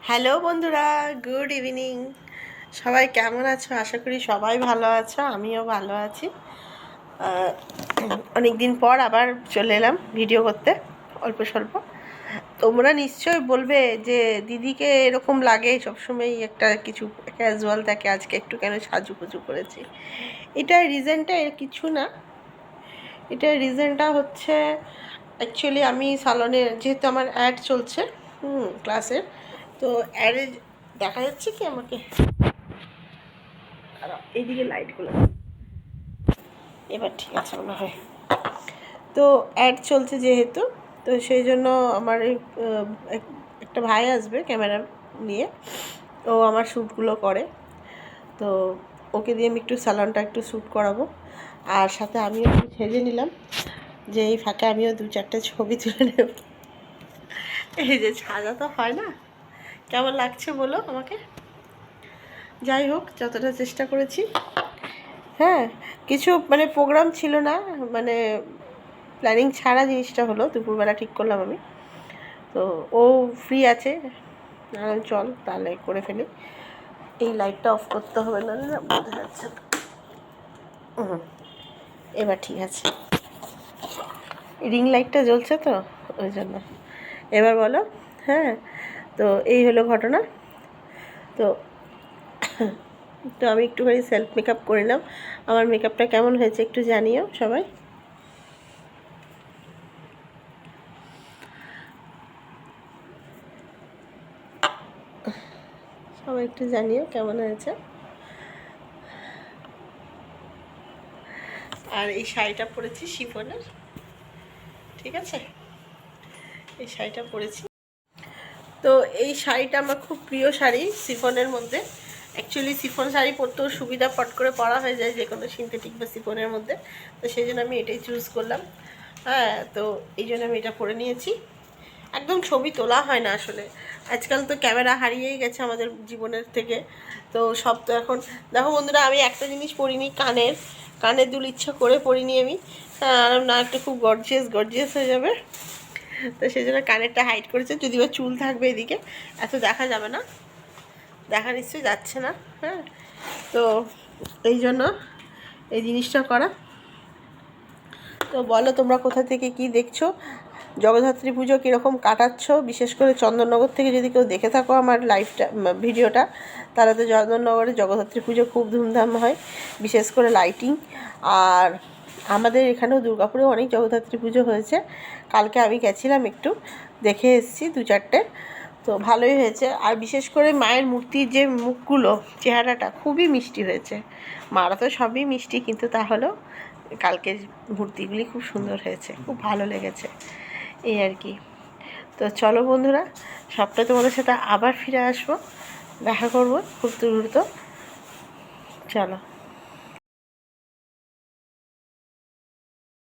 Hello বন্ধুরা, good evening. সবাই কেমন আছো? আশা করি সবাই ভালো আছো, আমিও ভালো আছি। অনেক দিন পর আবার চলে এলাম ভিডিও করতে, অল্প স্বল্প। তোমরা নিশ্চয়ই বলবে যে দিদিকে এরকম লাগে সবসময় একটা কিছু ক্যাজুয়াল থাকে, আজকে একটু কেন সাজুগুজু করেছি। এটার রিজনটা এর কিছু না। এটার রিজনটা হচ্ছে অ্যাকচুয়ালি আমি সালনে, যেহেতু আমার অ্যাড চলছে ক্লাসের, তো অ্যাডে দেখা যাচ্ছে কি আমাকে, এইদিকে লাইটগুলো এবার ঠিক আছে মনে হয়। তো অ্যাড চলছে যেহেতু, তো সেই জন্য আমার একটা ভাই আসবে ক্যামেরা নিয়ে, ও আমার শ্যুটগুলো করে। তো ওকে দিয়ে আমি একটু স্যালনটা একটু শ্যুট করাবো, আর সাথে আমিও একটু সেজে নিলাম যে এই ফাঁকে আমিও 2-4টে ছবি তুলে নেব। এই যে সাজা তো হয় না, কেমন লাগছে বলো আমাকে। যাই হোক, যতটা চেষ্টা করেছি। হ্যাঁ, কিছু মানে প্রোগ্রাম ছিল না, মানে প্ল্যানিং ছাড়া জিনিসটা হলো। দুপুরবেলা ঠিক করলাম আমি, তো ও ফ্রি আছে, চল তাহলে করে ফেলি। এই লাইটটা অফ করতে হবে, না না বোঝা যাচ্ছে না। এবার ঠিক আছে, রিং লাইটটা জ্বলছে তো ওই জন্য। এবার বলো। হ্যাঁ, তো এই হলো ঘটনা। তো তো আমি একটুখানি সেলফ মেকআপ করে নিলাম। আমার মেকআপটা কেমন হয়েছে একটু জানিও সবাই। সবাই একটু জানিও কেমন হয়েছে। আর এই শাড়িটা পরেছি শিফনের, ঠিক আছে, এই শাড়িটা পরেছি। তো এই শাড়িটা আমার খুব প্রিয় শাড়ি শিফনের মধ্যে। অ্যাকচুয়ালি শিফন শাড়ি পরতেও সুবিধা, পট করে পরা হয়ে যায় যে কোনো সিনথেটিক বা শিফনের মধ্যে। তো সেই জন্য আমি এটাই চুজ করলাম। হ্যাঁ, তো এই জন্য আমি এটা পরে নিয়েছি। একদম ছবি তোলা হয় না আসলে, আজকাল তো ক্যামেরা হারিয়েই গেছে আমাদের জীবনের থেকে। তো সব তো এখন দেখো বন্ধুরা, আমি একটা জিনিস পরিনি, কানের দুল ইচ্ছা করে পরিনি আমি, না একটা খুব গর্জিয়াস হয়ে যাবে। তো সেই জন্য কানেরটা হাইড করেছে, যদি বা চুল থাকবে এদিকে এত দেখা যাবে না, দেখা নিশ্চয়ই যাচ্ছে না। হ্যাঁ, তো এই জন্য এই জিনিসটা করা। তো বলো তোমরা কোথা থেকে কি দেখছো, জগদ্ধাত্রী পুজো কীরকম কাটাচ্ছ। বিশেষ করে চন্দননগর থেকে যদি কেউ দেখে থাকো আমার ভিডিওটা, তাহলে তো চন্দননগরে জগদ্ধাত্রী পুজো খুব ধুমধাম হয়, বিশেষ করে লাইটিং। আর আমাদের এখানেও দুর্গাপুরেও অনেক জগদ্ধাত্রী পুজো হয়েছে। কালকে আমি গেছিলাম, একটু দেখে এসেছি 2-4টে, তো ভালোই হয়েছে। আর বিশেষ করে মায়ের মূর্তির যে মুখগুলো, চেহারাটা খুবই মিষ্টি হয়েছে। মারা তো সবই মিষ্টি, কিন্তু তাহলেও কালকের মূর্তিগুলি খুব সুন্দর হয়েছে, খুব ভালো লেগেছে, এই আর কি। তো চলো বন্ধুরা, সবটা তোমাদের সাথে আবার ফিরে আসবো, দেখা করবো খুব দ্রুত। চলো।